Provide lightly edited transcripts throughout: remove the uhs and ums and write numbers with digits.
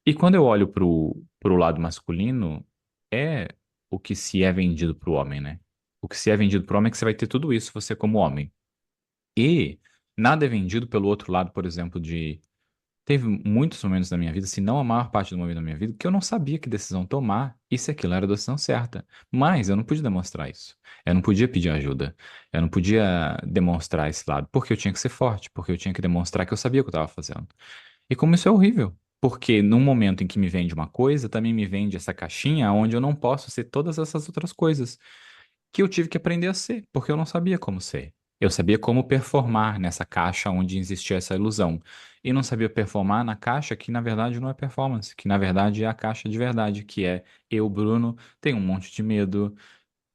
E quando eu olho pro lado masculino, é o que se é vendido pro homem, né? O que se é vendido pro homem é que você vai ter tudo isso, você como homem. E nada é vendido pelo outro lado, por exemplo, de. Teve muitos momentos da minha vida, se não a maior parte do momento da minha vida, que eu não sabia que decisão tomar e se aquilo era a decisão certa. Mas eu não podia demonstrar isso. Eu não podia pedir ajuda. Eu não podia demonstrar esse lado, porque eu tinha que ser forte, porque eu tinha que demonstrar que eu sabia o que eu estava fazendo. E como isso é horrível. Porque num momento em que me vende uma coisa, também me vende essa caixinha onde eu não posso ser todas essas outras coisas que eu tive que aprender a ser, porque eu não sabia como ser. Eu sabia como performar nessa caixa onde existia essa ilusão. E não sabia performar na caixa que na verdade não é performance, que na verdade é a caixa de verdade, que é eu, Bruno, tenho um monte de medo,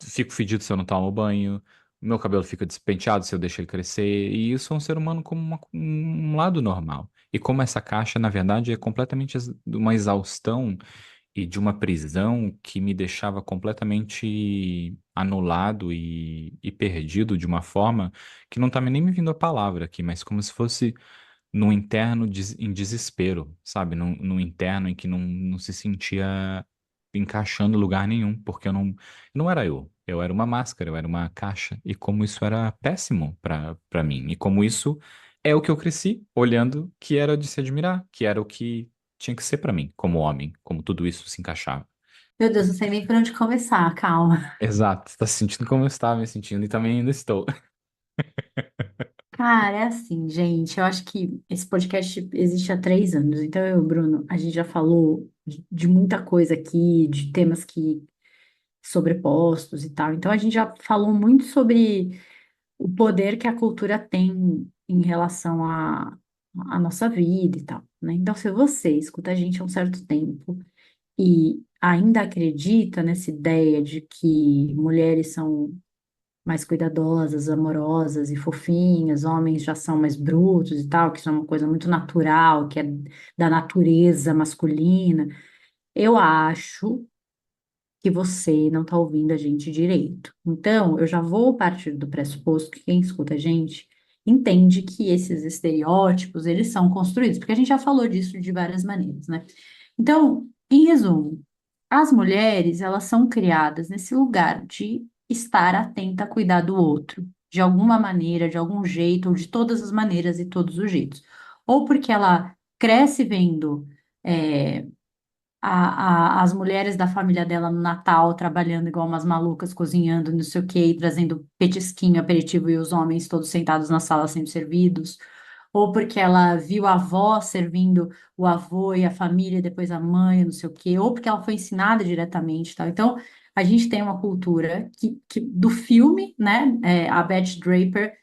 fico fedido se eu não tomo banho, meu cabelo fica despenteado se eu deixo ele crescer, e isso é um ser humano como um lado normal. E como essa caixa, na verdade, é completamente uma exaustão e de uma prisão que me deixava completamente anulado e perdido de uma forma que não tá nem me vindo a palavra aqui, mas como se fosse no interno em desespero, sabe? No interno em que não se sentia encaixando em lugar nenhum, porque eu não era eu. Eu era uma máscara, eu era uma caixa. E como isso era péssimo para mim. E como isso é o que eu cresci olhando que era de se admirar, que era o que tinha que ser para mim, como homem, como tudo isso se encaixava. Meu Deus, não sei nem por onde começar, calma. Exato, tá se sentindo como eu estava me sentindo e também ainda estou. Cara, é assim, gente, eu acho que esse podcast existe há 3 anos, então eu e o Bruno, a gente já falou de muita coisa aqui, de temas que sobrepostos e tal, então a gente já falou muito sobre o poder que a cultura tem em relação à nossa vida e tal, né? Então, se você escuta a gente há um certo tempo e ainda acredita nessa ideia de que mulheres são mais cuidadosas, amorosas e fofinhas, homens já são mais brutos e tal, que isso é uma coisa muito natural, que é da natureza masculina, eu acho que você não está ouvindo a gente direito. Então, eu já vou partir do pressuposto que quem escuta a gente entende que esses estereótipos, eles são construídos, porque a gente já falou disso de várias maneiras, né? Então, em resumo, as mulheres, elas são criadas nesse lugar de estar atenta a cuidar do outro, de alguma maneira, de algum jeito, ou de todas as maneiras e todos os jeitos. Ou porque ela cresce vendo as mulheres da família dela no Natal trabalhando igual umas malucas, cozinhando, não sei o quê, e trazendo petisquinho, aperitivo e os homens todos sentados na sala sendo servidos. Ou porque ela viu a avó servindo o avô e a família, e depois a mãe, não sei o quê. Ou porque ela foi ensinada diretamente, tal. Então, a gente tem uma cultura que do filme, né? A Bette Draper,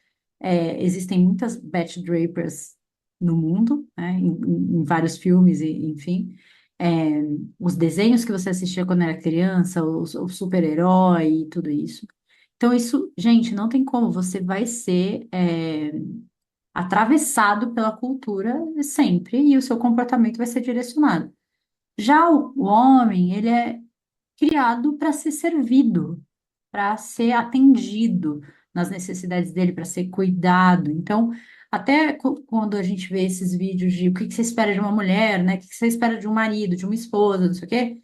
existem muitas Bette Drapers no mundo, né? Em vários filmes, e, enfim é, os desenhos que você assistia quando era criança, o super-herói e tudo isso. Então, isso, gente, não tem como, você vai ser atravessado pela cultura sempre e o seu comportamento vai ser direcionado. Já o homem, ele é criado para ser servido, para ser atendido nas necessidades dele, para ser cuidado. Então, até quando a gente vê esses vídeos de o que que você espera de uma mulher, né? O que que você espera de um marido, de uma esposa, não sei o quê.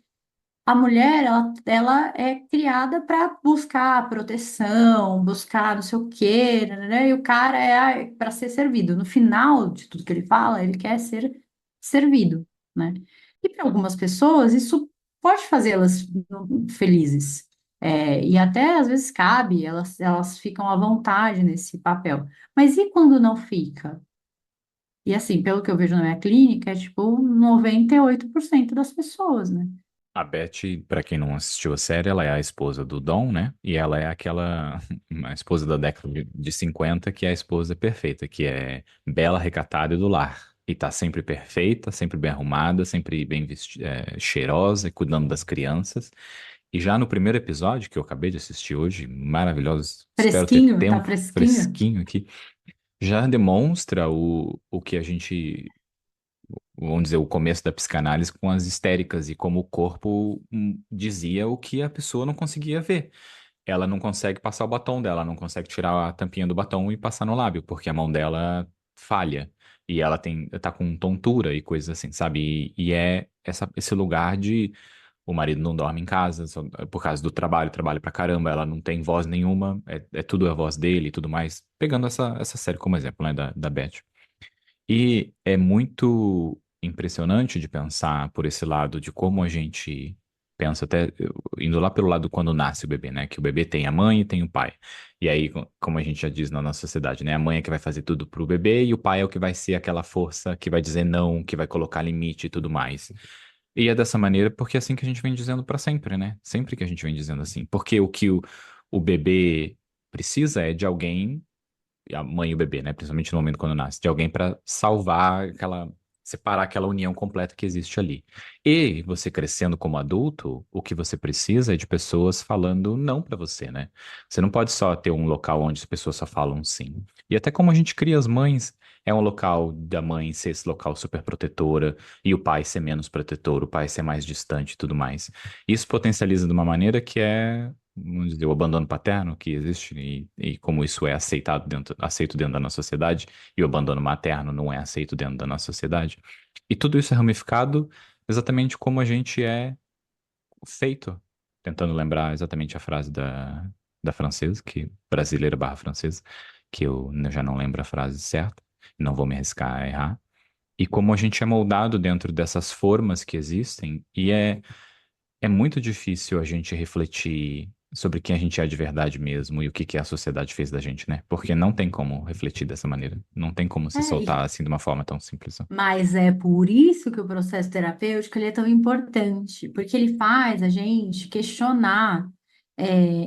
A mulher, ela é criada para buscar proteção, buscar não sei o quê, né? E o cara é para ser servido. No final de tudo que ele fala, ele quer ser servido, né? E para algumas pessoas, isso pode fazê-las felizes. E até às vezes cabe, elas ficam à vontade nesse papel. Mas e quando não fica? E assim, pelo que eu vejo na minha clínica, é tipo 98% das pessoas, né? A Beth, pra quem não assistiu a série, ela é a esposa do Dom, né? E ela é aquela a esposa da década de 50, que é a esposa perfeita, que é bela, recatada e do lar. E tá sempre perfeita, sempre bem arrumada, sempre bem vestida, cheirosa, e cuidando das crianças. E já no primeiro episódio, que eu acabei de assistir hoje, maravilhoso, espero ter Fresquinho, tá tempo fresquinho? fresquinho aqui, já demonstra o que a gente vamos dizer, o começo da psicanálise com as histéricas e como o corpo dizia o que a pessoa não conseguia ver. Ela não consegue passar o batom dela, não consegue tirar a tampinha do batom e passar no lábio, porque a mão dela falha. E ela tá com tontura e coisas assim, sabe? E é esse lugar de o marido não dorme em casa por causa do trabalho, trabalha pra caramba, ela não tem voz nenhuma, é tudo a voz dele e tudo mais. Pegando essa série como exemplo, né, da Beth. E é muito impressionante de pensar por esse lado de como a gente pensa, até indo lá pelo lado quando nasce o bebê, né? Que o bebê tem a mãe e tem o pai. E aí, como a gente já diz na nossa sociedade, né? A mãe é que vai fazer tudo pro bebê e o pai é o que vai ser aquela força que vai dizer não, que vai colocar limite e tudo mais. E é dessa maneira porque é assim que a gente vem dizendo pra sempre, né? Sempre que a gente vem dizendo assim. Porque o bebê precisa é de alguém a mãe e o bebê, né? Principalmente no momento quando nasce, de alguém para salvar separar aquela união completa que existe ali. E você crescendo como adulto, o que você precisa é de pessoas falando não para você, né? Você não pode só ter um local onde as pessoas só falam sim. E até como a gente cria as mães, é um local da mãe ser esse local super protetora e o pai ser menos protetor, o pai ser mais distante e tudo mais. Isso potencializa de uma maneira que é vamos dizer, o abandono paterno que existe e como isso é aceito dentro da nossa sociedade e o abandono materno não é aceito dentro da nossa sociedade. E tudo isso é ramificado exatamente como a gente é feito. Tentando lembrar exatamente a frase da francesa, que brasileira barra francesa, que eu já não lembro a frase certa, não vou me arriscar a errar. E como a gente é moldado dentro dessas formas que existem, é muito difícil a gente refletir sobre quem a gente é de verdade mesmo e o que que a sociedade fez da gente, né? Porque não tem como refletir dessa maneira. Não tem como se É, soltar assim de uma forma tão simples. mas é por isso que o processo terapêutico ele é tão importante, porque ele faz a gente questionar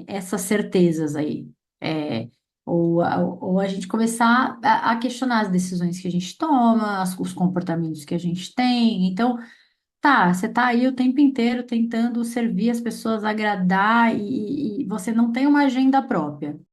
essas certezas aí. É, ou a gente começar a questionar as decisões que a gente toma, os comportamentos que a gente tem. Então, tá, você tá aí o tempo inteiro tentando servir as pessoas, agradar, e você não tem uma agenda própria.